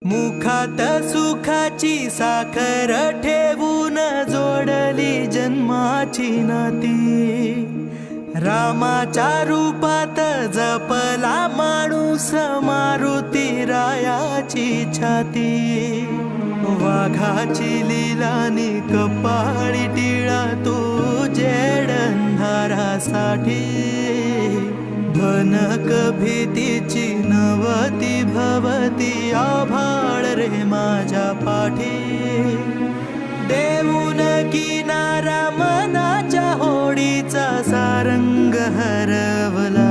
मुखात सुखाची साखर ठेवून जोडली जन्माची नाती। रामाच्या रूपात जपला माणूस मारुती रायाची छाती। वाघाची लीलानी कपाळी टिळा तू जेडंधारासाठी। भनक भीतीची नवती भवती आभाळ रे माझ्या पाठी। देऊन किनारा मनाच्या होडीचा सारंग हरवला।